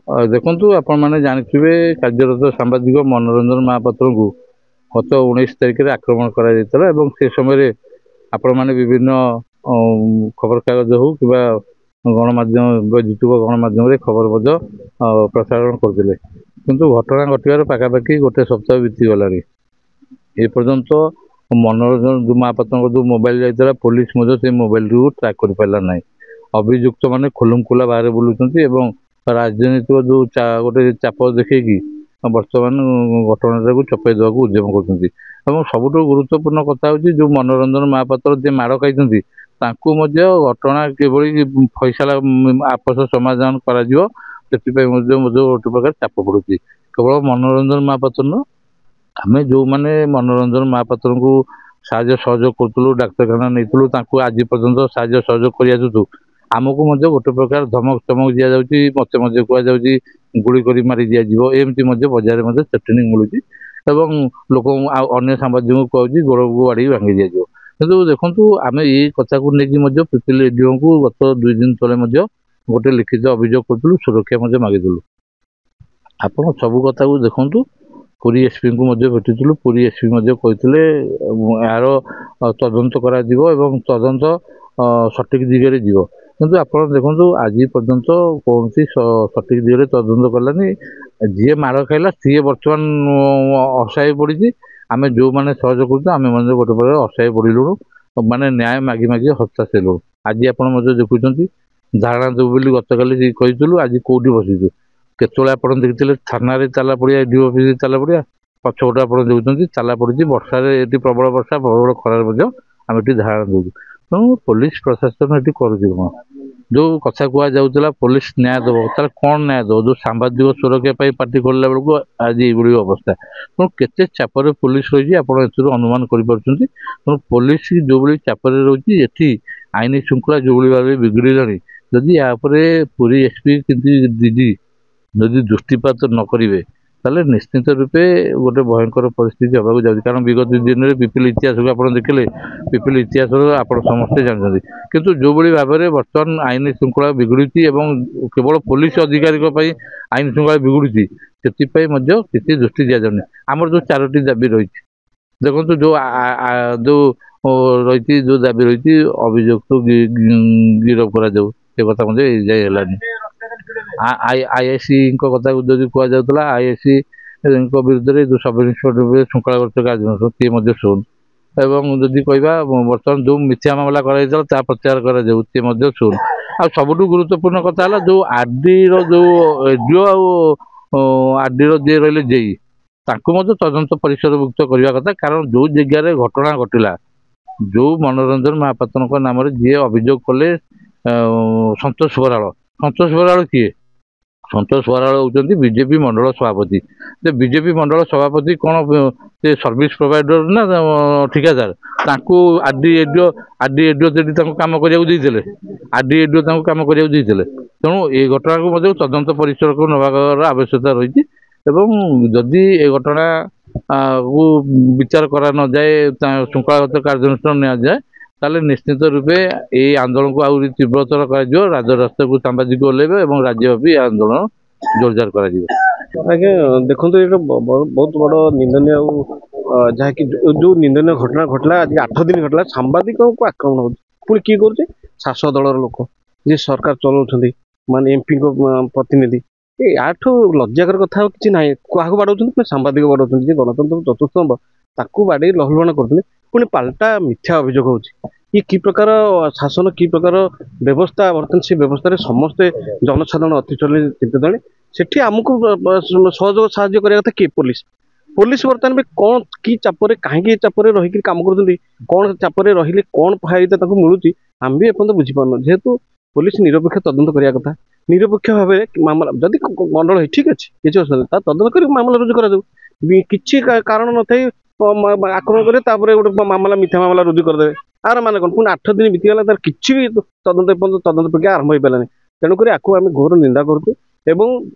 ଦେଖନ୍ତୁ ଆପଣମାନେ ଜାଣିଥିବେ କାର୍ଯ୍ୟରତ ସାମ୍ବାଦିକ ମନୋରଞ୍ଜନ ମହାପାତ୍ର ଙ୍କୁ ଗତ 19 ତାରିଖରେ ଆକ୍ରମଣ କରାଯାଇଥିଲା ଏବଂ ସେ ସମୟରେ ଆପଣମାନେ ବିଭିନ୍ନ ଖବରକାଗଜ ହଉ କିମ୍ବା ଗଣମାଧ୍ୟମ ବୈଦ୍ୟୁତିକ ଗଣମାଧ୍ୟମରେ ଖବର ମଧ୍ୟ ପ୍ରସାରଣ କରୁଥିଲେ। କିନ୍ତୁ ଘଟଣା ଘଟିବାର ପାଖାପାଖି ଗୋଟେ ସପ୍ତାହ ବିତିଗଲାଣି। ଏ ପର୍ଯ୍ୟନ୍ତ ମନୋରଞ୍ଜନ ମହାପାତ୍ରଙ୍କ ଯେଉଁ ମୋବାଇଲ ଯାଇଥିଲା ପୋଲିସ ମଧ୍ୟ ସେ ମୋବାଇଲରୁ ଟ୍ରାକ୍ କରିପାରିଲା ନାହିଁ। ଅଭିଯୁକ୍ତ ମାନେ ଖୁଲମଖୁଲା ବାହାରେ ବୁଲୁଛନ୍ତି ଏବଂ ରାଜନୈତିକ ଯେଉଁ ଗୋଟେ ଚାପ ଦେଖେଇକି ବର୍ତ୍ତମାନ ଘଟଣାଟାକୁ ଚପାଇ ଦେବାକୁ ଉଦ୍ୟମ କରୁଛନ୍ତି। ଏବଂ ସବୁଠୁ ଗୁରୁତ୍ୱପୂର୍ଣ୍ଣ କଥା ହେଉଛି ଯେଉଁ ମନୋରଞ୍ଜନ ମହାପାତ୍ର ଯିଏ ମାଡ଼ ଖାଇଛନ୍ତି ତାଙ୍କୁ ମଧ୍ୟ ଘଟଣା କିଭଳି ଫଇସଲା ଆପୋଷ ସମାଧାନ କରାଯିବ ସେଥିପାଇଁ ମଧ୍ୟ ଗୋଟେ ପ୍ରକାର ଚାପ ପଡୁଛି। କେବଳ ମନୋରଞ୍ଜନ ମହାପାତ୍ର ନୁହଁ, ଆମେ ଯେଉଁମାନେ ମନୋରଞ୍ଜନ ମହାପାତ୍ରଙ୍କୁ ସାହାଯ୍ୟ ସହଯୋଗ କରୁଥିଲୁ, ଡାକ୍ତରଖାନା ନେଇଥିଲୁ, ତାଙ୍କୁ ଆଜି ପର୍ଯ୍ୟନ୍ତ ସାହାଯ୍ୟ ସହଯୋଗ କରି ଆସୁଛୁ, ଆମକୁ ମଧ୍ୟ ଗୋଟେ ପ୍ରକାର ଧମକ ଚମକ ଦିଆଯାଉଛି, ମତେ ମଧ୍ୟ କୁହାଯାଉଛି ଗୁଳି କରି ମାରି ଦିଆଯିବ। ଏମିତି ମଧ୍ୟ ବଜାରରେ ମଧ୍ୟ ଚେତାवनी ମିଳୁଛି ଏବଂ ଲୋକଙ୍କୁ ଆଉ ଅନ୍ୟ ସାମ୍ବାଦିକଙ୍କୁ କୁହାଯାଉଛି ଗୋଡ଼କୁ ବାଡ଼େଇ ଭାଙ୍ଗି ଦିଆଯିବ। କିନ୍ତୁ ଦେଖନ୍ତୁ ଆମେ ଏଇ କଥାକୁ ନେଇକି ମଧ୍ୟ ପିପିଲି ଏଡିଓଙ୍କୁ ଗତ 2 ଦିନ ତଳେ ମଧ୍ୟ ଗୋଟେ ଲିଖିତ ଅଭିଯୋଗ କରିଥିଲୁ, ସୁରକ୍ଷା ମଧ୍ୟ ମାଗିଥିଲୁ। ଆପଣ ସବୁ କଥାକୁ ଦେଖନ୍ତୁ, ପୁରୀ ଏସ୍ପିଙ୍କୁ ମଧ୍ୟ ଭେଟିଥିଲୁ, ପୁରୀ ଏସ୍ପି ମଧ୍ୟ କହିଥିଲେ ଏହାର ତଦନ୍ତ କରାଯିବ ଏବଂ ତଦନ୍ତ ସଠିକ ଦିଗରେ ଯିବ। କିନ୍ତୁ ଆପଣ ଦେଖନ୍ତୁ ଆଜି ପର୍ଯ୍ୟନ୍ତ କୌଣସି ସଠିକ ଦିଗରେ ତଦନ୍ତ କଲାନି। ଯିଏ ମାଡ଼ ଖାଇଲା ସିଏ ବର୍ତ୍ତମାନ ଅସହାୟ ପଡ଼ିଛି। ଆମେ ଯେଉଁମାନେ ସହଯୋଗ କରୁଛୁ ଆମେ ମଧ୍ୟ ଗୋଟେ ପ୍ରକାର ଅସହାୟ ପଡ଼ିଲୁଣୁ, ମାନେ ନ୍ୟାୟ ମାଗି ମାଗି ହତାଶ ହେଲୁଣୁ। ଆଜି ଆପଣ ମଧ୍ୟ ଦେଖୁଛନ୍ତି ଧାରଣା ଦେବୁ ବୋଲି ଗତକାଲି କହିଥିଲୁ, ଆଜି କୋଉଠି ବସିଛୁ। କେତେବେଳେ ଆପଣ ଦେଖିଥିଲେ ଥାନାରେ ତାଲା ପଡ଼ିଆ, ଡି ଅଫିସ ତାଲା ପଡ଼ିଆ ପଛପଟେ ଆପଣ ଦେଖୁଛନ୍ତି ତାଲା ପଡ଼ିଛି। ବର୍ଷାରେ ଏଠି ପ୍ରବଳ ବର୍ଷା, ପ୍ରବଳ ଖରାରେ ମଧ୍ୟ ଆମେ ଏଠି ଧାରଣା ଦେଉଛୁ। ତେଣୁ ପୋଲିସ ପ୍ରଶାସନ ଏଠି କରୁଛି କ'ଣ? ଯେଉଁ କଥା କୁହାଯାଉଥିଲା ପୋଲିସ ନ୍ୟାୟ ଦେବ, ତାର କ'ଣ ନ୍ୟାୟ ଦେବ? ଯେଉଁ ସାମ୍ବାଦିକ ସୁରକ୍ଷା ପାଇଁ ପାର୍ଟି ଖୋଲିଲା ବେଳକୁ ଆଜି ଏଇଭଳି ଅବସ୍ଥା। ତେଣୁ କେତେ ଚାପରେ ପୋଲିସ ରହିଛି ଆପଣ ଏଥିରୁ ଅନୁମାନ କରିପାରୁଛନ୍ତି। ତେଣୁ ପୋଲିସ ଯେଉଁଭଳି ଚାପରେ ରହୁଛି, ଏଠି ଆଇନ ଶୃଙ୍ଖଳା ଯେଉଁଭଳି ଭାବେ ବିଗିଡ଼ିଲାଣି, ଯଦି ୟା ଉପରେ ପୁରୀ ଏସ୍ପି କିନ୍ତୁ ଦିଦି ଯଦି ଦୃଷ୍ଟିପାତ ନ କରିବେ ତାହେଲେ ନିଶ୍ଚିତ ରୂପେ ଗୋଟେ ଭୟଙ୍କର ପରିସ୍ଥିତି ହେବାକୁ ଯାଉଛି। କାରଣ ବିଗତ ଦିନରେ ପିପିଲି ଇତିହାସକୁ ଆପଣ ଦେଖିଲେ, ପିପିଲି ଇତିହାସର ଆପଣ ସମସ୍ତେ ଜାଣିଛନ୍ତି। କିନ୍ତୁ ଯେଉଁଭଳି ଭାବରେ ବର୍ତ୍ତମାନ ଆଇନ ଶୃଙ୍ଖଳା ବିଗିଡୁଛି ଏବଂ କେବଳ ପୋଲିସ ଅଧିକାରୀଙ୍କ ପାଇଁ ଆଇନ ଶୃଙ୍ଖଳା ବିଗିଡୁଛି, ସେଥିପାଇଁ ମଧ୍ୟ କିଛି ଦୃଷ୍ଟି ଦିଆଯାଉନି। ଆମର ଯେଉଁ 4ଟି ଦାବି ରହିଛି, ଦେଖନ୍ତୁ ରହିଛି ଯେଉଁ ଦାବି ରହିଛି ଅଭିଯୁକ୍ତ ଗିରଫ କରାଯାଉ, ସେ କଥା ମଧ୍ୟ ଏଯାଏ ହେଲାନି। ଆଇଆଇସିଙ୍କ କଥା ଯଦି କୁହାଯାଉଥିଲା, ଆଇଆଇସିଙ୍କ ବିରୁଦ୍ଧରେ ଯେଉଁ ସବ୍ ଇନ୍ସପେକ୍ଟର ଶୃଙ୍ଖଳାଗତ କାର୍ଯ୍ୟାନୁଷ୍ଠାନ ସିଏ ମଧ୍ୟ ଶୁଣୁ। ଏବଂ ଯଦି କହିବା ବର୍ତ୍ତମାନ ଯେଉଁ ମିଥ୍ୟା ମାମଲା କରାଯାଇଥିଲା ତାହା ପ୍ରତ୍ୟାହାର କରାଯାଉ, ସିଏ ମଧ୍ୟ ଶୁଣୁ। ଆଉ ସବୁଠୁ ଗୁରୁତ୍ୱପୂର୍ଣ୍ଣ କଥା ହେଲା ଯେଉଁ ଆର୍ଡିର ଯେଉଁ ଏଡିଓ ଆଉ ଆର୍ଡିର ଯିଏ ରହିଲେ ଜେଇ, ତାଙ୍କୁ ମଧ୍ୟ ତଦନ୍ତ ପରିସରଭୁକ୍ତ କରିବା କଥା। କାରଣ ଯେଉଁ ଜାଗାରେ ଘଟଣା ଘଟିଲା, ଯେଉଁ ମନୋରଞ୍ଜନ ମହାପାତ୍ରଙ୍କ ନାମରେ ଯିଏ ଅଭିଯୋଗ କଲେ ସନ୍ତୋଷ ବରାଳ। ସନ୍ତୋଷ ବରାଳ କିଏ? ସନ୍ତୋଷ ବରାଳ ହେଉଛନ୍ତି ବିଜେପି ମଣ୍ଡଳ ସଭାପତି। ସେ ବିଜେପି ମଣ୍ଡଳ ସଭାପତି କ'ଣ ସେ ସର୍ଭିସ ପ୍ରୋଭାଇଡର ନା ଠିକାଦାର? ତାଙ୍କୁ ଆର୍ଡି ଏଡିଓ ସେଠି ତାଙ୍କୁ କାମ କରିବାକୁ ଦେଇଥିଲେ, ଆର୍ଡି ଏଡିଓ ତାଙ୍କୁ କାମ କରିବାକୁ ଦେଇଥିଲେ। ତେଣୁ ଏ ଘଟଣାକୁ ମଧ୍ୟ ତଦନ୍ତ ପରିସରକୁ ନେବାର ଆବଶ୍ୟକତା ରହିଛି। ଏବଂ ଯଦି ଏ ଘଟଣା କୁ ବିଚାର କରା ନଯାଏ, ଶୃଙ୍ଖଳାଗତ କାର୍ଯ୍ୟାନୁଷ୍ଠାନ ନିଆଯାଏ, ତାହେଲେ ନିଶ୍ଚିତ ରୂପେ ଏଇ ଆନ୍ଦୋଳନକୁ ଆହୁରି ତୀବ୍ରତର କରାଯିବ। ରାଜରାସ୍ତାକୁ ସାମ୍ବାଦିକ ଓହ୍ଲାଇବେ ଏବଂ ରାଜ୍ୟବ୍ୟାପୀ ଏ ଆନ୍ଦୋଳନ ଜୋରଦାର କରାଯିବ। ଆଜ୍ଞା ଦେଖନ୍ତୁ, ଏଇଟା ବହୁତ ବଡ଼ ନିନ୍ଦନୀୟ ଆଉ ଯାହାକି ଯେଉଁ ନିନ୍ଦନୀୟ ଘଟଣା ଘଟିଲା, ଆଜି 8 ଦିନ ଘଟିଲା, ସାମ୍ବାଦିକଙ୍କୁ ଆକ୍ରମଣ ହେଉଛି। ପୁଣି କିଏ କରୁଛି? ଶାସକ ଦଳର ଲୋକ ଯିଏ ସରକାର ଚଳାଉଛନ୍ତି, ମାନେ ଏମ୍ପିଙ୍କ ପ୍ରତିନିଧି। ୟାଠୁ ଲଜ୍ଜାକର କଥା ଆଉ କିଛି ନାହିଁ। କାହାକୁ ବାଡ଼ଉଛନ୍ତି? ପୁଣି ସାମ୍ବାଦିକ ବାଡ଼ଉଛନ୍ତି। ଯେ ଗଣତନ୍ତ୍ର ଚତୁର୍ଥ ସ୍ତମ୍ଭ, ତାକୁ ବାଡ଼େଇ ଲହଲୁହାଣ କରୁଛନ୍ତି। ପୁଣି ପାଲଟା ମିଥ୍ୟା ଅଭିଯୋଗ ହେଉଛି। ଇଏ କି ପ୍ରକାର ଶାସନ, କି ପ୍ରକାର ବ୍ୟବସ୍ଥା? ବର୍ତ୍ତମାନ ସେ ବ୍ୟବସ୍ଥାରେ ସମସ୍ତେ ଜନସାଧାରଣ ଅତିଚଳି ଚିନ୍ତିତଣି। ସେଠି ଆମକୁ ସହଯୋଗ ସାହାଯ୍ୟ କରିବା କଥା କିଏ? ପୋଲିସ। ପୋଲିସ ବର୍ତ୍ତମାନ ବି କ'ଣ କି ଚାପରେ, କାହିଁକି ଏ ଚାପରେ ରହିକି କାମ କରୁଛନ୍ତି, କ'ଣ ଚାପରେ ରହିଲେ କ'ଣ ଫାଇଦା ତାଙ୍କୁ ମିଳୁଛି, ଆମେ ବି ଏପର୍ଯ୍ୟନ୍ତ ବୁଝିପାରୁନୁ। ଯେହେତୁ ପୋଲିସ ନିରପେକ୍ଷ ତଦନ୍ତ କରିବା କଥା, ନିରପେକ୍ଷ ଭାବେ ମାମଲା ଯଦି ମଣ୍ଡଳ ହେଇ ଠିକ୍ ଅଛି, କିଛି ଅସୁବିଧା ତା ତଦନ୍ତ କରି ମାମଲା ରୁଜୁ କରାଯାଉ। କିଛି କାରଣ ନଥାଇ ଆକ୍ରମଣ କରି ତାପରେ ଗୋଟେ ମାମଲା, ମିଥ୍ୟା ମାମଲା ରୁଜୁ କରିଦେବେ। ଆର ମାନେ କ'ଣ? ପୁଣି 8 ଦିନ ବିତିଗଲା, ତାର କିଛି ବି ତଦନ୍ତ ଏପର୍ଯ୍ୟନ୍ତ ତଦନ୍ତ ପ୍ରକ୍ରିୟା ଆରମ୍ଭ ହେଇପାରିଲାନି। ତେଣୁକରି ଆକୁ ଆମେ ଘୋର ନିନ୍ଦା କରୁଛୁ ଏବଂ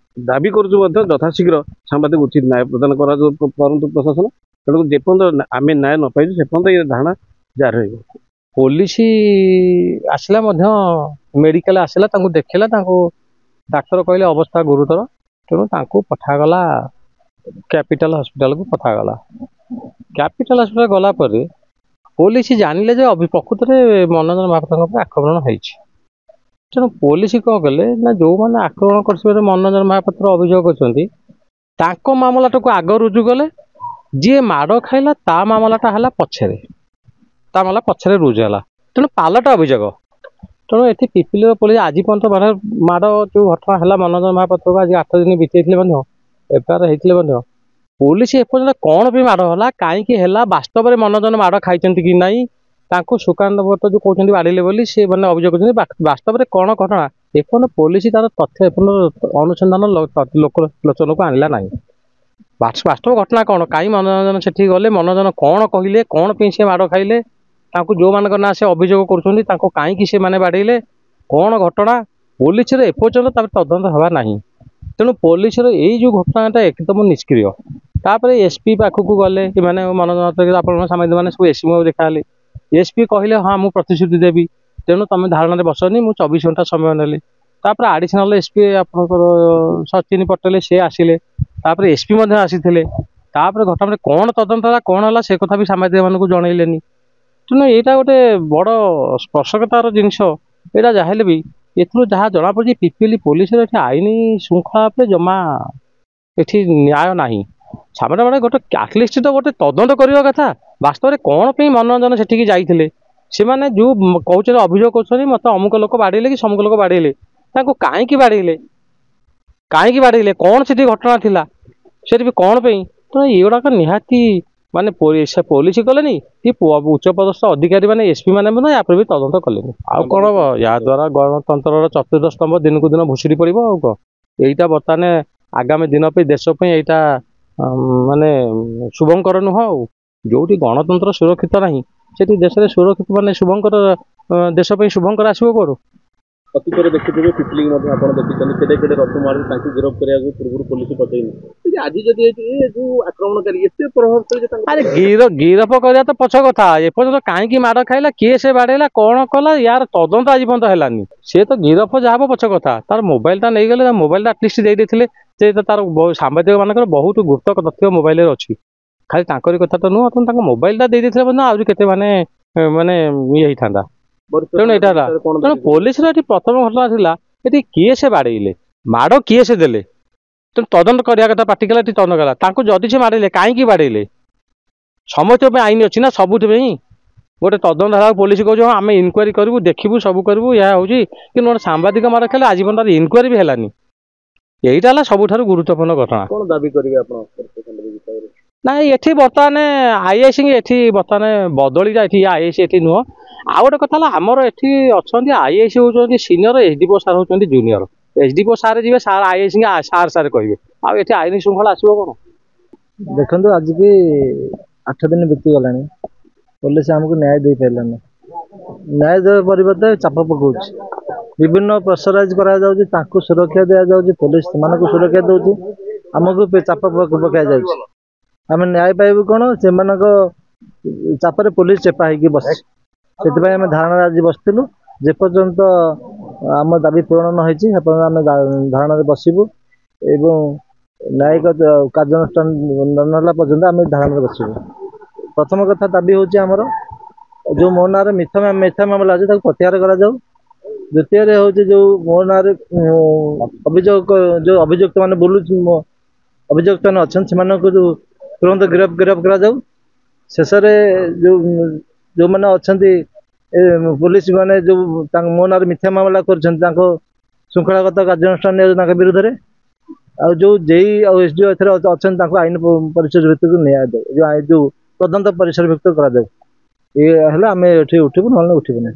ଦାବି କରୁଛୁ ମଧ୍ୟ ଯଥାଶୀଘ୍ର ସାମ୍ବାଦିକ ଉଚିତ ନ୍ୟାୟ ପ୍ରଦାନ କରନ୍ତୁ ପ୍ରଶାସନ। ତେଣୁ ଯେପର୍ଯ୍ୟନ୍ତ ଆମେ ନ୍ୟାୟ ନ ପାଇଛୁ ସେପର୍ଯ୍ୟନ୍ତ ଏ ଧାରଣା ଜାରି ରହିବ। ପୋଲିସ ଆସିଲା ମଧ୍ୟ, ମେଡିକାଲ ଆସିଲା, ତାଙ୍କୁ ଦେଖିଲା, ତାଙ୍କୁ ଡାକ୍ତର କହିଲେ ଅବସ୍ଥା ଗୁରୁତର। ତେଣୁ ତାଙ୍କୁ ପଠାଗଲା କ୍ୟାପିଟାଲ ହସ୍ପିଟାଲକୁ ପଠାଗଲା। କ୍ୟାପିଟାଲ ହସ୍ପିଟାଲ ଗଲା ପରେ ପୋଲିସ ଜାଣିଲେ ଯେ ପ୍ରକୃତରେ ମନୋରଞ୍ଜନ ମହାପାତ୍ରଙ୍କ ଉପରେ ଆକ୍ରମଣ ହେଇଛି। ତେଣୁ ପୋଲିସ କ'ଣ କଲେ ନା ଯେଉଁମାନେ ଆକ୍ରମଣ କରିଥିବାରୁ ମନୋରଞ୍ଜନ ମହାପାତ୍ର ଅଭିଯୋଗ କରିଛନ୍ତି ତାଙ୍କ ମାମଲାଟାକୁ ଆଗ ରୁଜୁ କଲେ। ଯିଏ ମାଡ଼ ଖାଇଲା ତା ମାମଲାଟା ହେଲା ପଛରେ, ତା ମାମଲା ପଛରେ ରୁଜୁ ହେଲା। ତେଣୁ ପାଲଟା ଅଭିଯୋଗ। ତେଣୁ ଏଠି ପିପିଲିର ପୋଲିସ ଆଜି ପର୍ଯ୍ୟନ୍ତ ମାଡ଼ ଯେଉଁ ଘଟଣା ହେଲା ମନୋରଞ୍ଜନ ମହାପାତ୍ରକୁ ଆଜି 8 ଦିନ ବିତେଇଥିଲେ ମଧ୍ୟ ଏଫଆଇଆର ହେଇଥିଲେ ମଧ୍ୟ ପୋଲିସ ଏପର୍ଯ୍ୟନ୍ତ କ'ଣ ପାଇଁ ମାଡ଼ ହେଲା, କାହିଁକି ହେଲା, ବାସ୍ତବରେ ମନୋରଞ୍ଜନ ମାଡ଼ ଖାଇଛନ୍ତି କି ନାହିଁ, ତାଙ୍କୁ ସୁକାନ୍ତ ଭଟ୍ଟ ଯେଉଁ କହୁଛନ୍ତି ବାଡ଼ିଲେ ବୋଲି ସେ ମାନେ ଅଭିଯୋଗ କରୁଛନ୍ତି, ବାସ୍ତବରେ କ'ଣ ଘଟଣା ଏପର୍ଯ୍ୟନ୍ତ ପୋଲିସ ତାର ତଥ୍ୟ ଏପର୍ଯ୍ୟନ୍ତ ଅନୁସନ୍ଧାନ ଲୋକଲୋଚନକୁ ଆଣିଲା ନାହିଁ। ବାସ୍ତବ ଘଟଣା କ'ଣ, କାହିଁ ମନୋରଞ୍ଜନ ସେଠିକି ଗଲେ, ମନୋରଞ୍ଜନ କ'ଣ କହିଲେ, କ'ଣ ପାଇଁ ସେ ମାଡ଼ ଖାଇଲେ, ତାଙ୍କୁ ଯେଉଁମାନଙ୍କ ନାଁ ସେ ଅଭିଯୋଗ କରୁଛନ୍ତି ତାଙ୍କୁ କାହିଁକି ସେମାନେ ବାଡ଼େଇଲେ, କ'ଣ ଘଟଣା ପୋଲିସର ଏପର୍ଯ୍ୟନ୍ତ ତାପରେ ତଦନ୍ତ ହେବା ନାହିଁ। ତେଣୁ ପୋଲିସର ଏଇ ଯେଉଁ ଘଟଣାଟା ଏକଦମ ନିଷ୍କ୍ରିୟ। ତାପରେ ଏସ୍ପି ପାଖକୁ ଗଲେ ଏମାନେ ମନୋରଞ୍ଜନ ଆପଣଙ୍କ ସାମ୍ବାଦିକମାନେ ସବୁ ଏସ୍ପିଙ୍କୁ ଦେଖାହେଲେ। ଏସ୍ପି କହିଲେ ହଁ ମୁଁ ପ୍ରତିଶ୍ରୁତି ଦେବି, ତେଣୁ ତୁମେ ଧାରଣାରେ ବସନି, ମୁଁ 24 ଘଣ୍ଟା ସମୟ ନେଲି। ତାପରେ ଆଡ଼ିସନାଲ ଏସ୍ପି ଆପଣଙ୍କର ସଚିନ ପଟେଲ ସେ ଆସିଲେ, ତାପରେ ଏସ୍ପି ମଧ୍ୟ ଆସିଥିଲେ। ତାପରେ ଘଟଣାରେ କ'ଣ ତଦନ୍ତ ହେଲା କ'ଣ ହେଲା ସେ କଥା ବି ସାମ୍ବାଦିକମାନଙ୍କୁ ଜଣେଇଲେନି। ତେଣୁ ଏଇଟା ଗୋଟେ ବଡ଼ ସ୍ପର୍ଶକତାର ଜିନିଷ। ଏଇଟା ଯାହା ହେଲେ ବି ଏଥିରୁ ଯାହା ଜଣାପଡ଼ୁଛି ପିପିଲି ପୋଲିସର ଏଠି ଆଇନ ଶୃଙ୍ଖଳା ଉପରେ ଜମା ଏଠି ନ୍ୟାୟ ନାହିଁ। ସାମାନ୍ୟ ଗୋଟେ ଆଟଲିଷ୍ଟ ତ ଗୋଟେ ତଦନ୍ତ କରିବା କଥା। ବାସ୍ତବରେ କ'ଣ ପାଇଁ ମନୋରଞ୍ଜନ ସେଠିକି ଯାଇଥିଲେ, ସେମାନେ ଯେଉଁ କହୁଛନ୍ତି ଅଭିଯୋଗ କରୁଛନ୍ତି ମୋତେ ଅମୁକ ଲୋକ ବାଡ଼େଇଲେ କି ସମୁକ ଲୋକ ବାଡ଼େଇଲେ, ତାଙ୍କୁ କାହିଁକି ବାଡ଼େଇଲେ, କ'ଣ ସେଠି ଘଟଣା ଥିଲା, ସେଠି ବି କ'ଣ ପାଇଁ। ତେଣୁ ଏଗୁଡ଼ାକ ନିହାତି ମାନେ ପୋଲିସ କଲେନି କି ଉଚ୍ଚପଦସ୍ଥ ଅଧିକାରୀ ମାନେ ଏସ୍ପି ମାନେ ମଧ୍ୟ ୟାପରେ ବି ତଦନ୍ତ କଲେନି। ଆଉ କ'ଣ ହବ, ଏହାଦ୍ୱାରା ଗଣତନ୍ତ୍ରର ଚତୁର୍ଥ ସ୍ତମ୍ଭ ଦିନକୁ ଦିନ ଭୁଷୁଡ଼ି ପଡ଼ିବ। ଆଉ କ'ଣ ଏଇଟା ବର୍ତ୍ତମାନ ଆଗାମୀ ଦିନ ପାଇଁ ଦେଶ ପାଇଁ ଏଇଟା ମାନେ ଶୁଭଙ୍କର ନୁହଁ। ଆଉ ଯେଉଁଠି ଗଣତନ୍ତ୍ର ସୁରକ୍ଷିତ ନାହିଁ ସେଠି ଦେଶରେ ସୁରକ୍ଷିତ ମାନେ ଶୁଭଙ୍କର ଦେଶ ପାଇଁ ଶୁଭଙ୍କର ଆସିବ କୁଆଡ଼ୁ। ଅତୀତରେ ଦେଖିଥିବେ ପିପିଲି ମଧ୍ୟ ଆପଣ ଦେଖିଛନ୍ତି କେତେ କେତେ ରଥମାଳ ତାଙ୍କୁ ଗିରଫ କରିବାକୁ ପୂର୍ବରୁ ପୋଲିସ ପଠେଇନି। ଆଜି ଯଦି ଯୋଉ ଆକ୍ରମଣକାରୀ ଏତେ ପ୍ରଭାବଶାଳୀ ଆରେ ଗିରଫ କରିବା ତ ପଛ କଥା, ଏପର୍ଯ୍ୟନ୍ତ କାହିଁକି ମାଡ଼ ଖାଇଲା, କିଏ ସେ ବାଡ଼େଇଲା, କ'ଣ କଲା, ୟାର ତଦନ୍ତ ଆଜି ପର୍ଯ୍ୟନ୍ତ ହେଲାନି। ସେ ତ ଗିରଫ ଯାହା ହବ ପଛ କଥା, ତାର ମୋବାଇଲଟା ନେଇଗଲେ, ତା ମୋବାଇଲଟା ଆଟଲିଷ୍ଟ ଦେଇଥିଲେ ସେ ତାର ସାମ୍ବାଦିକ ମାନଙ୍କର ବହୁତ ଗୁପ୍ତ ତଥ୍ୟ ମୋବାଇଲରେ ଅଛି। ଖାଲି ତାଙ୍କରି କଥା ତ ନୁହଁ, ତାଙ୍କ ମୋବାଇଲଟା ଦେଇଥିଲେ ମଧ୍ୟ ଆହୁରି କେତେ ମାନେ ଇଏ ହେଇଥାନ୍ତା। ତେଣୁ ଏଇଟା ହେଲା, ତେଣୁ ପୋଲିସର ଏଠି ପ୍ରଥମ ଘଟଣା ଥିଲା ଏଠି କିଏ ସେ ବାଡ଼େଇଲେ, ମାଡ଼ କିଏ ସେ ଦେଲେ, ତେଣୁ ତଦନ୍ତ କରିବା କଥା। ପାର୍ଟିକାଲ ଏଠି ତଦନ୍ତ କଲା, ତାଙ୍କୁ ଯଦି ସେ ବାଡ଼େଇଲେ କାହିଁକି ବାଡ଼େଇଲେ, ସମସ୍ତଙ୍କ ପାଇଁ ଆଇନ ଅଛି ନା ସବୁଥି ପାଇଁ। ଗୋଟେ ତଦନ୍ତ ହେଲା ପୋଲିସ କହୁଛି ହଁ ଆମେ ଇନକ୍ୱାରି କରିବୁ, ଦେଖିବୁ, ସବୁ କରିବୁ, ଏହା ହେଉଛି, କିନ୍ତୁ ଗୋଟେ ସାମ୍ବାଦିକ ମାଡ଼ ଖାଇଲେ ଆଜି ପର୍ଯ୍ୟନ୍ତ ଇନକ୍ୱାରି ବି ହେଲାନି। এইটা ହେଲା ସବୁଠାରୁ ଗୁରୁତ୍ୱପୂର୍ଣ୍ଣ ଘଟଣା। କ'ଣ ଦାବି କରିବେ ଆପଣ? ନାଇଁ ଏଠି ବର୍ତ୍ତମାନ ଆଇଆଇସି ଏଠି ବର୍ତ୍ତମାନ ବଦଳିଲା, ଏଠି ଆଇଆଇସି ଏଠି ନୁହଁ। ଆଉ ଗୋଟେ କଥା ହେଲା ଆମର ଏଠି ଅଛନ୍ତି ଆଇଆଇସି ହେଉଛନ୍ତି ସିନିୟର, ଏସ୍ଡିପିଓ ସାର୍ ହେଉଛନ୍ତି ଜୁନିୟର। ଏସ୍ଡିପିଓ ସାର୍ ଯିବେ, ସାର୍ ଆଇଆଇସି ସାର୍ କହିବେ, ଆଉ ଏଠି ଆଇନ ଶୃଙ୍ଖଳା ଆସିବ କ'ଣ? ଦେଖନ୍ତୁ ଆଜିକି 8 ଦିନ ବିତିଗଲାଣି, ପୋଲିସ ଆମକୁ ନ୍ୟାୟ ଦେଇପାରିଲାନି। ନ୍ୟାୟ ଦେବା ପରିବର୍ତ୍ତେ ଚାପ ପକାଉଛି, ବିଭିନ୍ନ ପ୍ରେସରାଇଜ କରାଯାଉଛି, ତାଙ୍କୁ ସୁରକ୍ଷା ଦିଆଯାଉଛି, ପୋଲିସ ସେମାନଙ୍କୁ ସୁରକ୍ଷା ଦେଉଛି, ଆମକୁ ଚାପ ପକାଯାଉଛି। ଆମେ ନ୍ୟାୟ ପାଇବୁ କ'ଣ? ସେମାନଙ୍କ ଚାପରେ ପୋଲିସ ଚେପା ହେଇକି ବସିଛି। ସେଥିପାଇଁ ଆମେ ଧାରଣାରେ ଆଜି ବସିଥିଲୁ। ଯେପର୍ଯ୍ୟନ୍ତ ଆମ ଦାବି ପୂରଣ ନ ହେଇଛି ସେପର୍ଯ୍ୟନ୍ତ ଆମେ ଧାରଣାରେ ବସିବୁ ଏବଂ ନ୍ୟାୟିକ କାର୍ଯ୍ୟାନୁଷ୍ଠାନ ନ ହେଲା ପର୍ଯ୍ୟନ୍ତ ଆମେ ଧାରଣାରେ ବସିବୁ। ପ୍ରଥମ କଥା ଦାବି ହେଉଛି ଆମର ଯେଉଁ ମୋ ନାଁରେ ମିଥ୍ୟା ମାମଲା ଅଛି ତାକୁ ପ୍ରତ୍ୟାହାର କରାଯାଉ। ଦ୍ୱିତୀୟରେ ହେଉଛି ଯେଉଁ ମୋ ନାଁରେ ଯେଉଁ ଅଭିଯୁକ୍ତ ମାନେ ଅଭିଯୁକ୍ତ ମାନେ ଅଛନ୍ତି ସେମାନଙ୍କୁ ଯେଉଁ ତୁରନ୍ତ ଗିରଫ କରାଯାଉ। ଶେଷରେ ଯେଉଁମାନେ ଅଛନ୍ତି ପୋଲିସ ମାନେ ଯେଉଁ ମୋ ନାଁରେ ମିଥ୍ୟା ମାମଲା କରିଛନ୍ତି ତାଙ୍କ ଶୃଙ୍ଖଳାଗତ କାର୍ଯ୍ୟାନୁଷ୍ଠାନ ନିଆଯାଉ ତାଙ୍କ ବିରୁଦ୍ଧରେ। ଆଉ ଯେଉଁ ଜେଇ ଆଉ ଏସ୍ଡିଓ ଏଥିରେ ଅଛନ୍ତି ତାଙ୍କୁ ଆଇନ ପରିସର ଭିତରକୁ ନିଆଯାଉ, ଯେଉଁ ତଦନ୍ତ ପରିସର ଭିତରକୁ କରାଯାଉ। ଇଏ ହେଲେ ଆମେ ଏଠି ଉଠିବୁ, ନହେଲେ ଉଠିବୁନି।